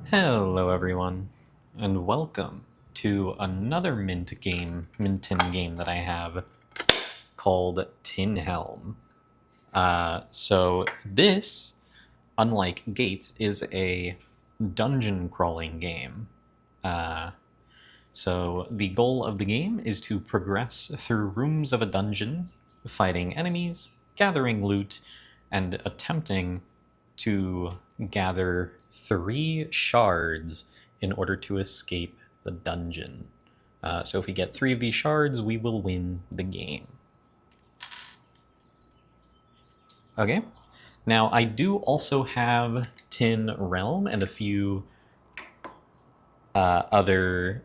Hello everyone, and welcome to another Minton game that I have called Tin Helm. So this, unlike Gates, is a dungeon crawling game. Uh, so the goal of the game is to progress through rooms of a dungeon, fighting enemies, gathering loot, and attempting to gather 3 shards in order to escape the dungeon. So if we get 3 of these shards, we will win the game. Okay. Now I do also have Tin Realm and a few other.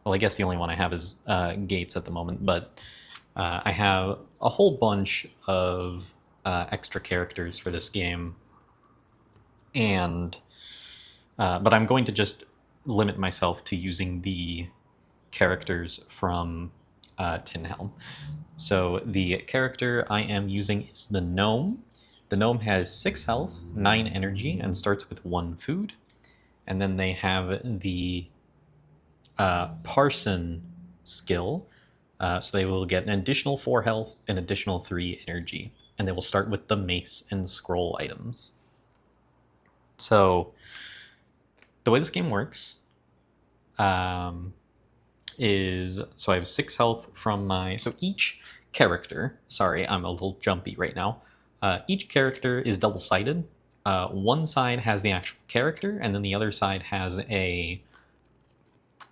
Well, I guess the only one I have is Gates at the moment, but I have a whole bunch of extra characters for this game, and but I'm going to just limit myself to using the characters from Tin Helm. So the character I am using is the gnome. The gnome has 6 health, 9 energy, and starts with 1 food. And then they have the parson skill. So they will get an additional 4 health, an additional 3 energy. And they will start with the mace and scroll items. So the way this game works is, so I have 6 health from my, so each character, sorry, I'm a little jumpy right now. Each character is double-sided. One side has the actual character, and then the other side has a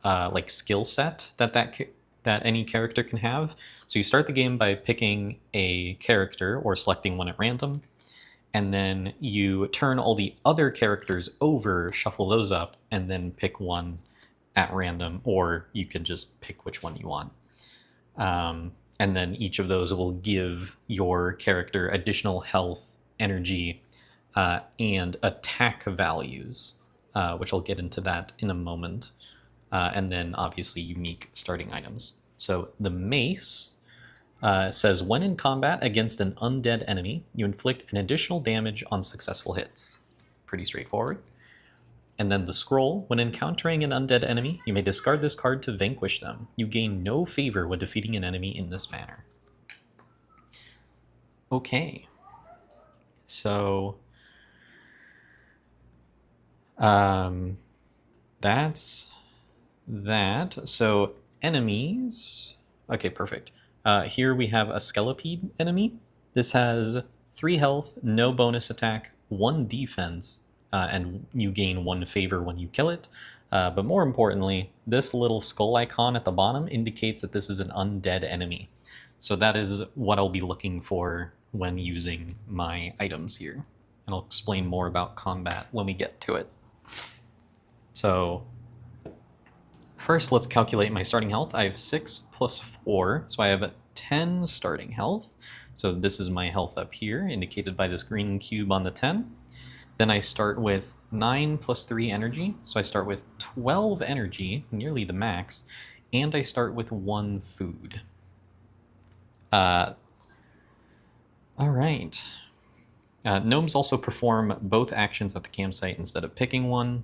like skill set that any character can have. So you start the game by picking a character or selecting one at random, and then you turn all the other characters over, shuffle those up, and then pick one at random, or you can just pick which one you want. And then each of those will give your character additional health, energy, and attack values, which I'll get into that in a moment. And then obviously unique starting items. So the mace says, when in combat against an undead enemy, you inflict an additional damage on successful hits. Pretty straightforward. And then the scroll, when encountering an undead enemy, you may discard this card to vanquish them. You gain no favor when defeating an enemy in this manner. Okay. So that's that. So enemies. Okay, perfect. Here we have a Skelepede enemy. This has 3 health, no bonus attack, 1 defense, and you gain 1 favor when you kill it. But more importantly, this little skull icon at the bottom indicates that this is an undead enemy. So that is what I'll be looking for when using my items here. And I'll explain more about combat when we get to it. So first, let's calculate my starting health. I have 6 plus 4, so I have 10 starting health. So this is my health up here, indicated by this green cube on the 10. Then I start with 9 plus 3 energy, so I start with 12 energy, nearly the max, and I start with 1 food. All right. Gnomes also perform both actions at the campsite instead of picking one.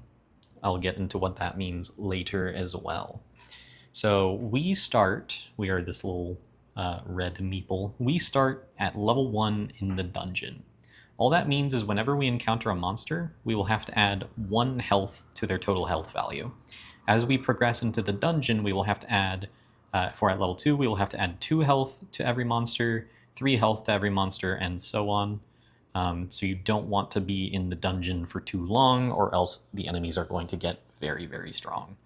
I'll get into what that means later as well. So we are this little red meeple. We start at level 1 in the dungeon. All that means is whenever we encounter a monster, we will have to add 1 health to their total health value. As we progress into the dungeon, we will have to add, if we're at level 2, we will have to add 2 health to every monster, 3 health to every monster, and so on. So you don't want to be in the dungeon for too long, or else the enemies are going to get very, very strong.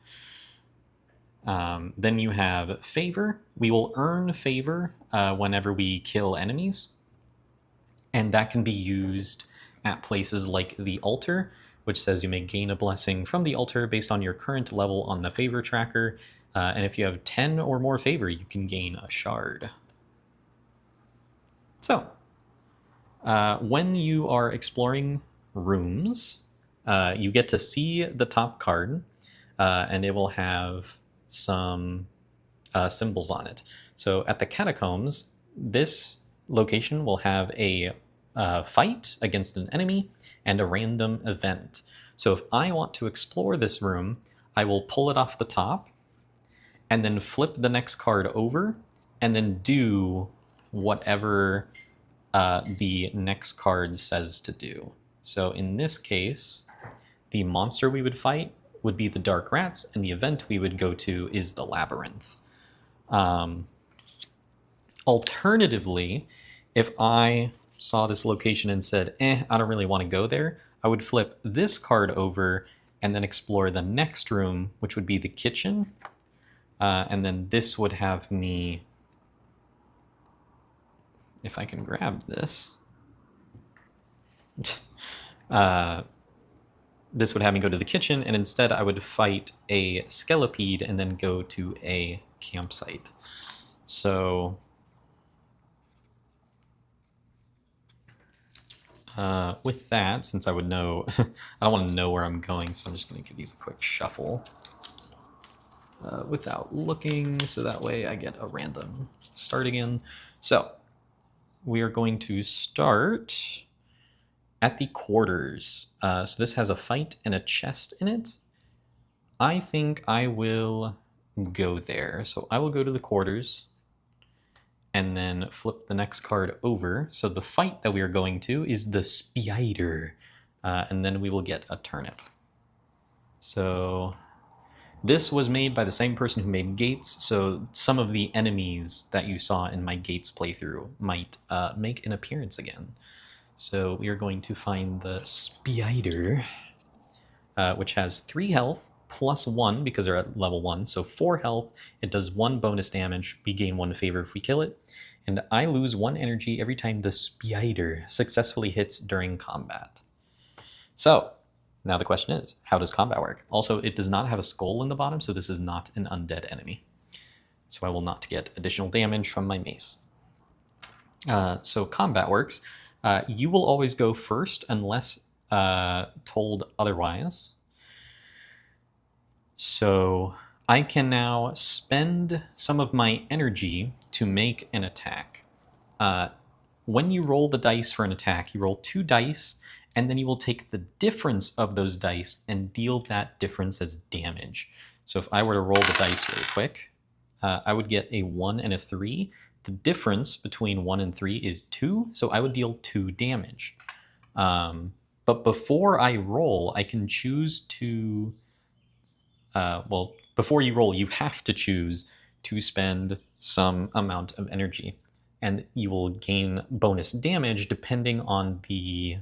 Then you have favor. We will earn favor whenever we kill enemies, and that can be used at places like the altar, which says you may gain a blessing from the altar based on your current level on the favor tracker, and if you have 10 or more favor, you can gain a shard. So when you are exploring rooms, you get to see the top card, and it will have some symbols on it. So at the catacombs, this location will have a fight against an enemy, and a random event. So if I want to explore this room, I will pull it off the top, and then flip the next card over, and then do whatever the next card says to do. So in this case, the monster we would fight would be the Dark Rats, and the event we would go to is the Labyrinth. Alternatively, if I saw this location and said, I don't really want to go there, I would flip this card over and then explore the next room, which would be the kitchen. And then this would have me, if I can grab this, this would have me go to the kitchen, and instead I would fight a Skelipede and then go to a campsite. So with that, since I would know, I don't want to know where I'm going, so I'm just going to give these a quick shuffle without looking, so that way I get a random start again. So we are going to start at the quarters. So this has a fight and a chest in it. I think I will go there. So I will go to the quarters and then flip the next card over. So the fight that we are going to is the spider, and then we will get a turnip. So this was made by the same person who made Gates, so some of the enemies that you saw in my Gates playthrough might make an appearance again. So we are going to find the spider, which has 3 health, plus 1 because they're at level 1, so 4 health. It does 1 bonus damage. We gain 1 favor if we kill it. And I lose 1 energy every time the spider successfully hits during combat. So, now the question is, how does combat work? Also, it does not have a skull in the bottom, so this is not an undead enemy. So I will not get additional damage from my mace. So combat works. You will always go first unless told otherwise. So I can now spend some of my energy to make an attack. When you roll the dice for an attack, you roll 2 dice, and then you will take the difference of those dice and deal that difference as damage. So if I were to roll the dice really quick, I would get a 1 and a 3. The difference between 1 and 3 is 2, so I would deal 2 damage. But before I roll, I can choose to... well, before you roll, you have to choose to spend some amount of energy. And you will gain bonus damage depending on the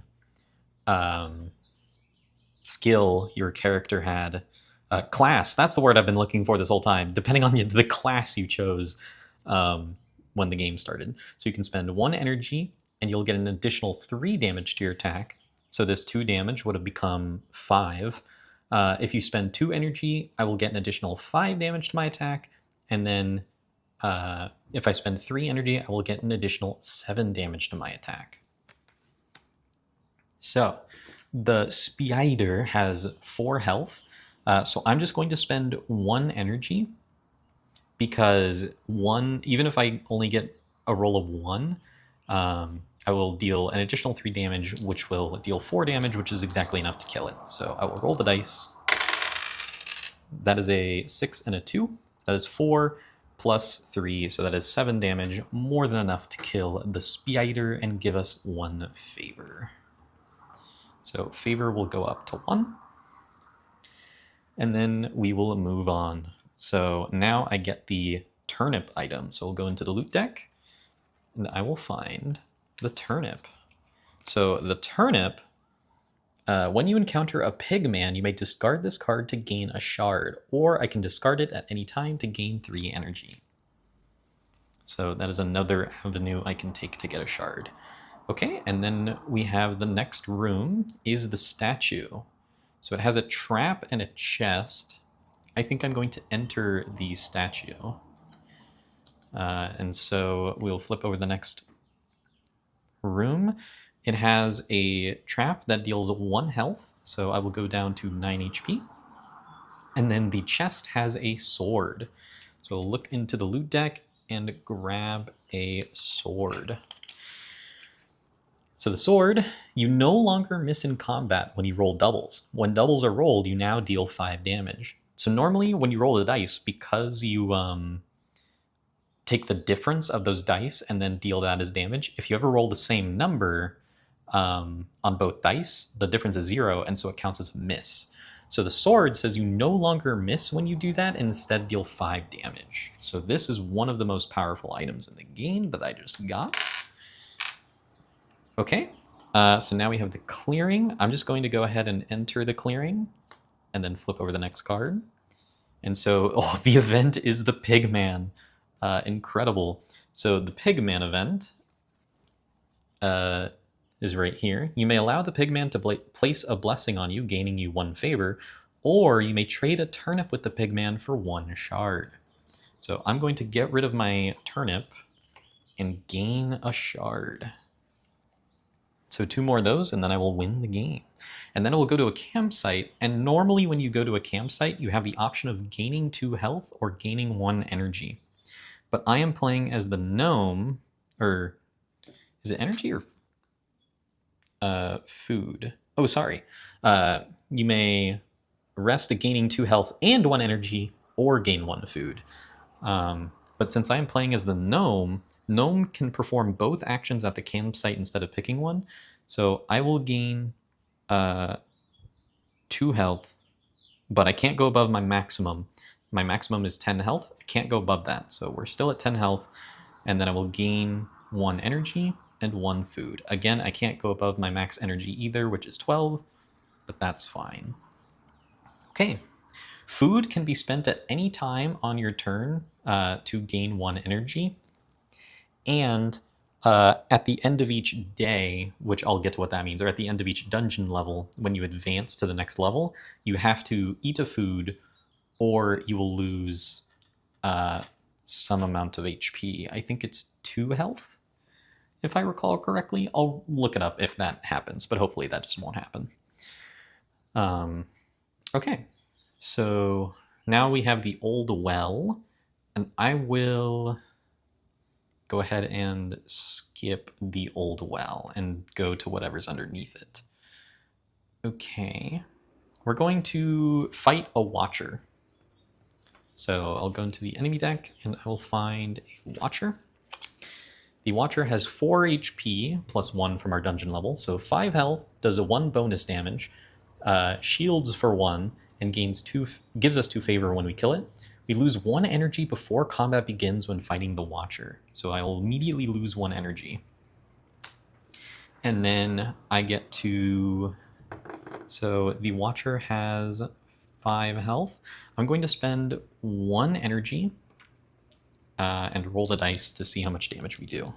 skill your character had. Class, that's the word I've been looking for this whole time. Depending on the class you chose when the game started. So you can spend 1 energy and you'll get an additional 3 damage to your attack. So this 2 damage would have become 5. If you spend 2 energy, I will get an additional 5 damage to my attack. And then if I spend 3 energy, I will get an additional 7 damage to my attack. So the spider has 4 health. So I'm just going to spend 1 energy because even if I only get a roll of 1, I will deal an additional 3 damage, which will deal 4 damage, which is exactly enough to kill it. So I will roll the dice. That is a 6 and a 2. That is 4 plus 3, so that is 7 damage, more than enough to kill the spider and give us 1 favor. So favor will go up to 1. And then we will move on. So now I get the turnip item. So we'll go into the loot deck, and I will find the turnip. So the turnip, when you encounter a pigman, you may discard this card to gain a shard, or I can discard it at any time to gain 3 energy. So that is another avenue I can take to get a shard. Okay, and then we have the next room is the statue. So it has a trap and a chest. I think I'm going to enter the statue. And so we'll flip over the next room. It has a trap that deals 1 health, so I will go down to 9 HP. And then the chest has a sword. So we'll look into the loot deck and grab a sword. So the sword, you no longer miss in combat when you roll doubles. When doubles are rolled, you now deal 5 damage. So normally when you roll the dice, because you take the difference of those dice and then deal that as damage, if you ever roll the same number on both dice, the difference is 0, and so it counts as a miss. So the sword says you no longer miss when you do that, and instead deal 5 damage. So this is one of the most powerful items in the game that I just got. Okay, so now we have the clearing. I'm just going to go ahead and enter the clearing and then flip over the next card. And so, oh, the event is the Pigman. Incredible. So the Pigman event is right here. You may allow the Pigman to place a blessing on you, gaining you 1 favor, or you may trade a turnip with the Pigman for 1 shard. So I'm going to get rid of my turnip and gain a shard. So 2 more of those, and then I will win the game. And then I will go to a campsite, and normally when you go to a campsite, you have the option of gaining 2 health or gaining 1 energy. But I am playing as the gnome, or is it energy or food? Oh, sorry. You may rest at gaining 2 health and 1 energy, or gain 1 food. But since I am playing as the gnome, gnome can perform both actions at the campsite instead of picking one. So I will gain 2 health, but I can't go above my maximum. My maximum is 10 health. I can't go above that. So we're still at 10 health, and then I will gain 1 energy and 1 food. Again, I can't go above my max energy either, which is 12, but that's fine. Okay. Food can be spent at any time on your turn to gain 1 energy. And at the end of each day, which I'll get to what that means, or at the end of each dungeon level, when you advance to the next level, you have to eat a food or you will lose some amount of HP. I think it's 2 health, if I recall correctly. I'll look it up if that happens, but hopefully that just won't happen. Okay, so now we have the old well, and I will go ahead and skip the old well and go to whatever's underneath it. Okay, we're going to fight a Watcher. So I'll go into the enemy deck and I will find a Watcher. The Watcher has 4 HP plus 1 from our dungeon level, so 5 health, does a 1 bonus damage, shields for 1, and gives us 2 favor when we kill it. We lose 1 energy before combat begins when fighting the Watcher. So I will immediately lose 1 energy. And then I get to... So the Watcher has 5 health. I'm going to spend 1 energy and roll the dice to see how much damage we do.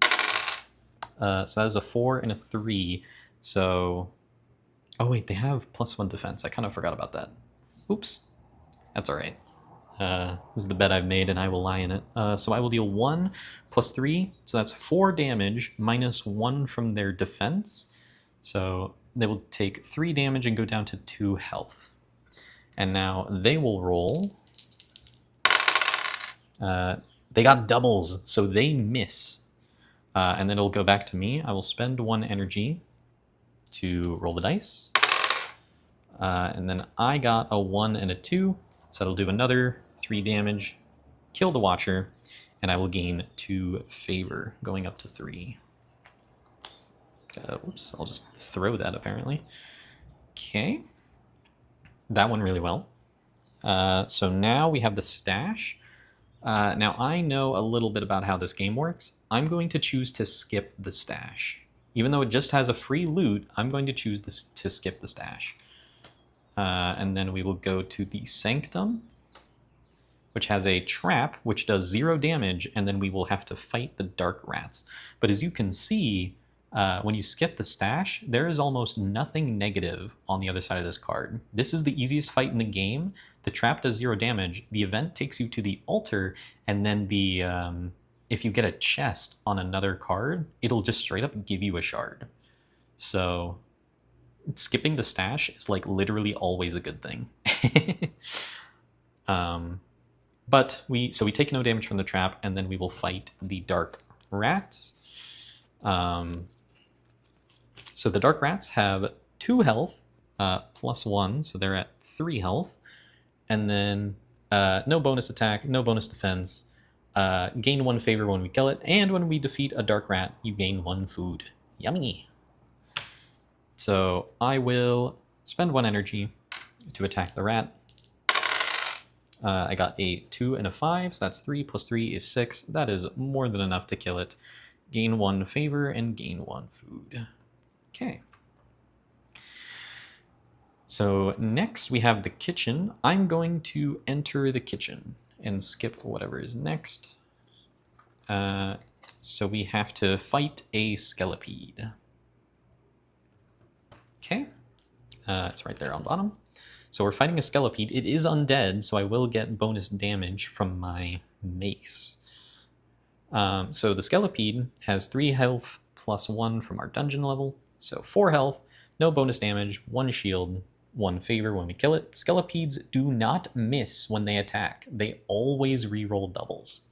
So that is a 4 and a 3. So... Oh wait, they have +1 defense. I kind of forgot about that. Oops. That's alright. This is the bet I've made, and I will lie in it. So I will deal 1 plus 3, so that's 4 damage, minus 1 from their defense. So they will take 3 damage and go down to 2 health. And now they will roll. They got doubles, so they miss. And then it'll go back to me. I will spend 1 energy to roll the dice. And then I got a 1 and a 2, so it'll do another 3 damage, kill the Watcher, and I will gain 2 favor, going up to 3. Oops, I'll just throw that apparently. Okay. That went really well. So now we have the stash. Now I know a little bit about how this game works. I'm going to choose to skip the stash. Even though it just has a free loot, I'm going to choose to skip the stash. And then we will go to the Sanctum, which has a trap, which does 0 damage, and then we will have to fight the Dark Rats. But as you can see, when you skip the stash, there is almost nothing negative on the other side of this card. This is the easiest fight in the game. The trap does 0 damage. The event takes you to the altar, and then if you get a chest on another card, it'll just straight up give you a shard. So skipping the stash is like literally always a good thing. But we take no damage from the trap, and then we will fight the Dark Rats. So the dark rats have 2 health, plus 1, so they're at 3 health. And then no bonus attack, no bonus defense, gain 1 favor when we kill it, and when we defeat a dark rat, you gain 1 food. Yummy! So I will spend 1 energy to attack the rat. I got a 2 and a 5, so that's 3 plus 3 is 6. That is more than enough to kill it. Gain 1 favor and gain 1 food. Okay. So next we have the kitchen. I'm going to enter the kitchen and skip whatever is next. So we have to fight a Skelipede. Okay. It's right there on bottom. So we're fighting a Skelipede. It is undead, so I will get bonus damage from my mace. So the Skelipede has 3 health plus 1 from our dungeon level. So 4 health, no bonus damage, 1 shield, 1 favor when we kill it. Skelipedes do not miss when they attack. They always reroll doubles.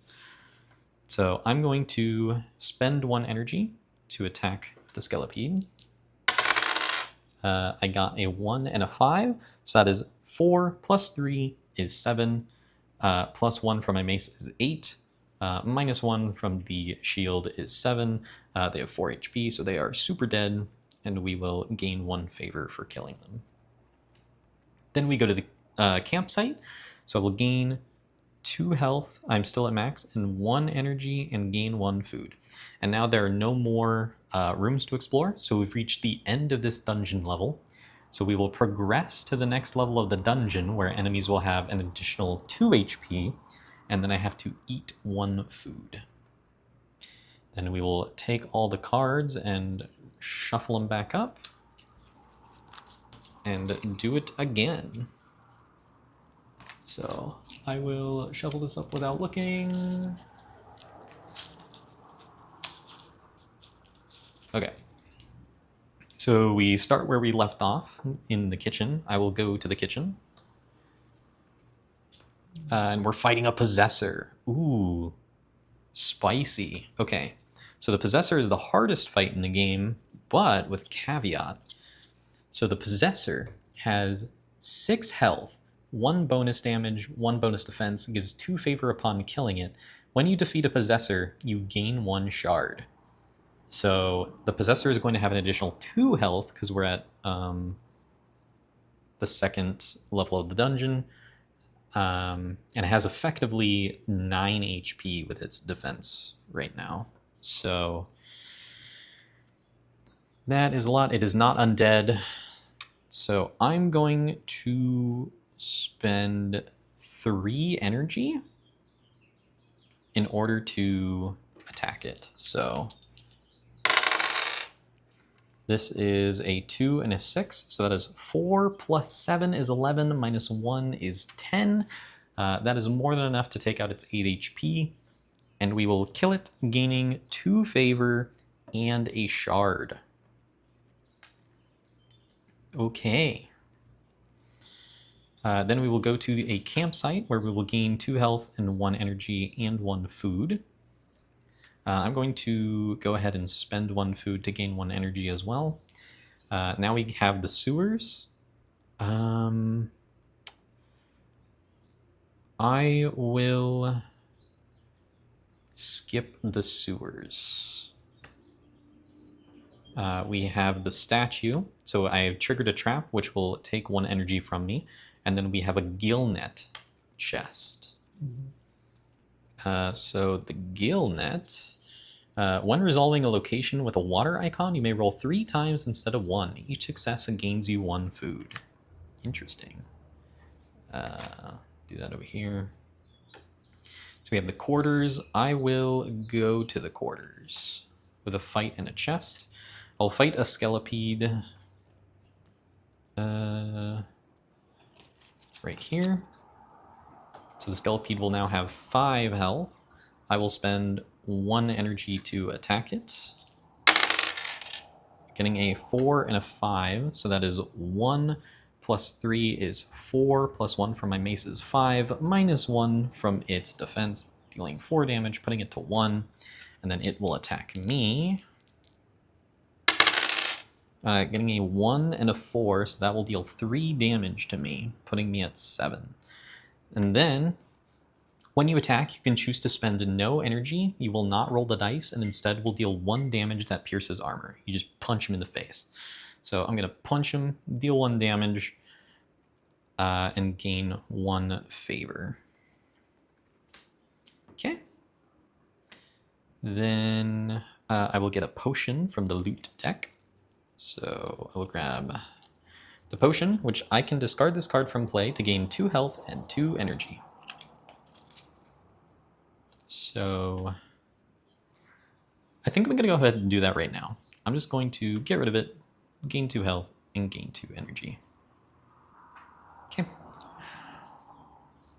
So I'm going to spend 1 energy to attack the Skelipede. I got a 1 and a 5, so that is 4 plus 3 is 7, plus 1 from my mace is 8, minus 1 from the shield is 7. They have 4 HP, so they are super dead, and we will gain 1 favor for killing them. Then we go to the campsite, so I will gain 2 health, I'm still at max, and 1 energy, and gain 1 food. And now there are no more rooms to explore, so we've reached the end of this dungeon level. So we will progress to the next level of the dungeon, where enemies will have an additional 2 HP, and then I have to eat 1 food. Then we will take all the cards and shuffle them back up, and do it again. So I will shuffle this up without looking. Okay. So we start where we left off in the kitchen. I will go to the kitchen. And we're fighting a possessor. Ooh, spicy. Okay. So the possessor is the hardest fight in the game, but with caveat. So the possessor has 6 health, 1 bonus damage, 1 bonus defense, gives 2 favor upon killing it. When you defeat a possessor, you gain 1 shard. So the possessor is going to have an additional 2 health because we're at the 2nd level of the dungeon. And it has effectively 9 HP with its defense right now. So that is a lot. It is not undead. So I'm going to spend 3 energy in order to attack it. So this is a 2 and a 6, so that is 4 plus 7 is 11, minus 1 is 10. That is more than enough to take out its 8 HP, and we will kill it, gaining 2 favor and a shard. Okay. Then we will go to a campsite where we will gain 2 health and 1 energy and 1 food. I'm going to go ahead and spend 1 food to gain 1 energy as well. Now we have the sewers. I will skip the sewers. We have the statue. So I have triggered a trap, which will take 1 energy from me. And then we have a gill net chest. So the gill net, when resolving a location with a water icon, you may roll 3 times instead of 1. Each success gains you 1 food. Interesting. Do that over here. So we have the quarters. I will go to the quarters with a fight and a chest. I'll fight a Skelipede right here. So the Skelipede will now have 5 health. I will spend 1 energy to attack it. Getting a 4 and a 5, so that is 1 plus 3 is 4, plus 1 from my mace is 5, minus 1 from its defense, dealing 4 damage, putting it to 1, and then it will attack me. Getting a 1 and a 4, so that will deal 3 damage to me, putting me at 7. And then, when you attack, you can choose to spend no energy. You will not roll the dice, and instead will deal 1 damage that pierces armor. You just punch him in the face. So I'm going to punch him, deal 1 damage, and gain 1 favor. Okay. Then I will get a potion from the loot deck. So I will grab the potion, which I can discard this card from play to gain 2 health and 2 energy. So I think I'm going to go ahead and do that right now. I'm just going to get rid of it, gain 2 health, and gain 2 energy. Okay.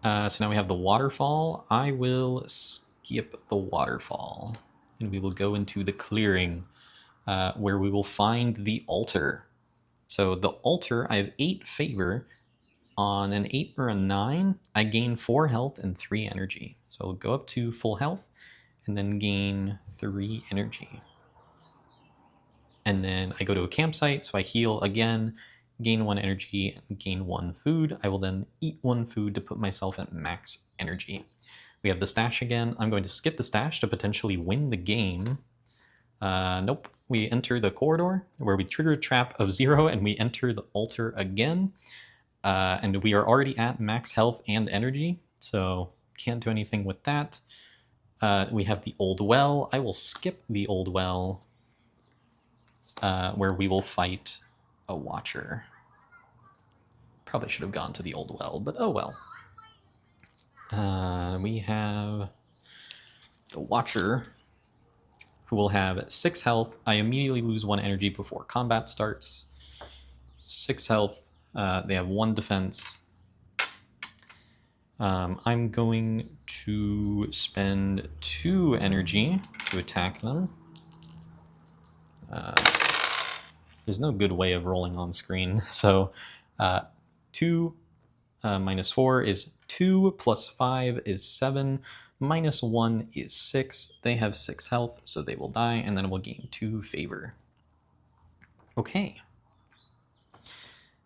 So now we have the waterfall. I will skip the waterfall, and we will go into the clearing, where we will find the altar. So the altar, I have 8 favor. On an 8 or a 9, I gain 4 health and 3 energy. So I'll go up to full health and then gain 3 energy. And then I go to a campsite, so I heal again, gain 1 energy, and gain 1 food. I will then eat 1 food to put myself at max energy. We have the stash again. I'm going to skip the stash to potentially win the game. Nope. We enter the corridor where we trigger a trap of 0 and we enter the altar again. And we are already at max health and energy, so can't do anything with that. We have the old well. I will skip the old well, where we will fight a watcher. Probably should have gone to the old well, but oh well. We have the watcher, who will have 6 health. I immediately lose 1 energy before combat starts. 6 health. They have 1 defense. I'm going to spend 2 energy to attack them. There's no good way of rolling on screen. So 2 minus 4 is 2, plus 5 is 7, minus 1 is 6. They have 6 health, so they will die, and then we'll gain 2 favor. Okay.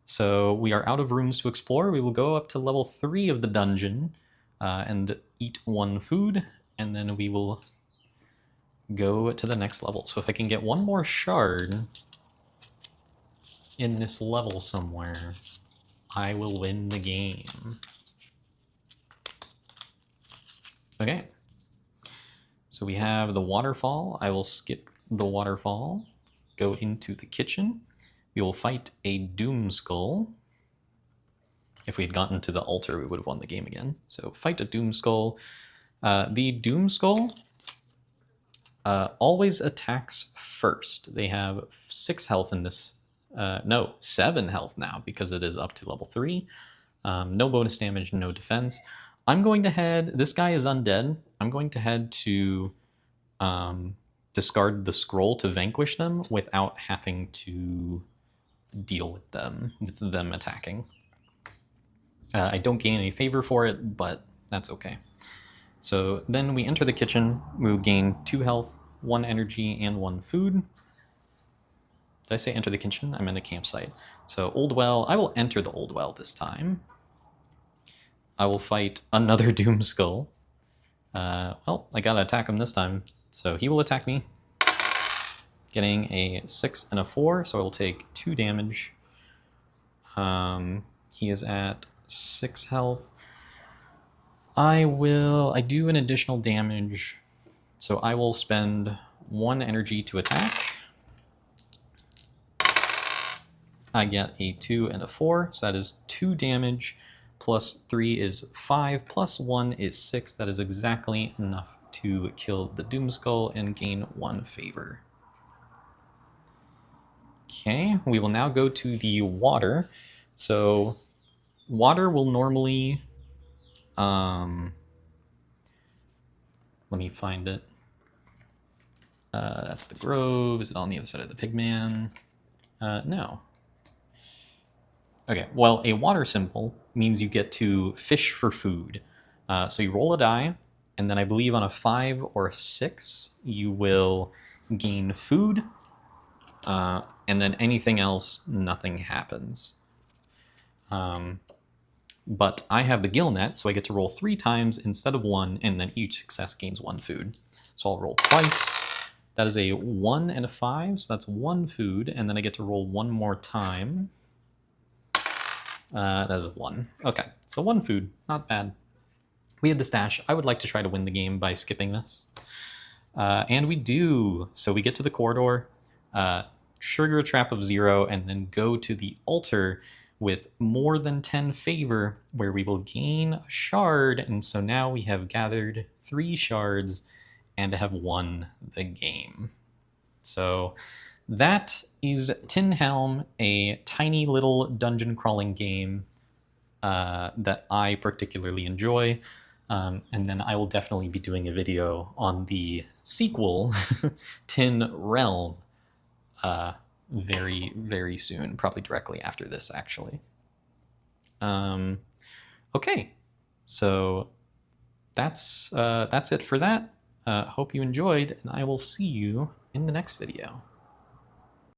So we are out of rooms to explore. We will go up to level 3 of the dungeon and eat 1 food, and then we will go to the next level. So if I can get 1 more shard in this level somewhere, I will win the game. Okay. So we have the waterfall. I will skip the waterfall, go into the kitchen. We will fight a Doom Skull. If we had gotten to the altar, we would have won the game again. So fight a Doom Skull. The Doom Skull always attacks first. They have 6 health in this. No, 7 health now because it is up to level 3. No bonus damage, no defense. I'm going to head. This guy is undead. I'm going to head to discard the scroll to vanquish them without having to deal with them attacking. I don't gain any favor for it, but that's okay. So then we enter the kitchen. We will gain 2 health, 1 energy, and 1 food. Did I say enter the kitchen? I'm in a campsite. So old well. I will enter the old well this time. I will fight another Doom Skull. Well, I gotta attack him this time. So he will attack me. Getting a 6 and a 4, so I will take 2 damage. He is at 6 health. I do an additional damage, so I will spend 1 energy to attack. I get a 2 and a 4, so that is 2 damage, plus 3 is 5, plus 1 is 6. That is exactly enough to kill the Doom Skull and gain 1 favor. Okay, we will now go to the water. So water will normally, let me find it. That's the grove. Is it on the other side of the pigman? No. Okay, well, a water symbol means you get to fish for food. So you roll a die, and then I believe on a 5 or a 6, you will gain food. and then anything else, nothing happens. But I have the gill net, so I get to roll 3 times instead of 1, and then each success gains 1 food. So I'll roll twice. That is a 1 and a 5, so that's 1 food, and then I get to roll 1 more time. That is a 1. Okay, so 1 food, not bad. We had the stash. I would like to try to win the game by skipping this. And we do. So we get to the corridor, trigger a trap of 0, and then go to the altar with more than 10 favor, where we will gain a shard. And so now we have gathered 3 shards and have won the game. So that is Tin Helm, a tiny little dungeon crawling game that I particularly enjoy. And then I will definitely be doing a video on the sequel, Tin Realm, very, very soon, probably directly after this, actually. Okay, so that's it for that. Hope you enjoyed, and I will see you in the next video.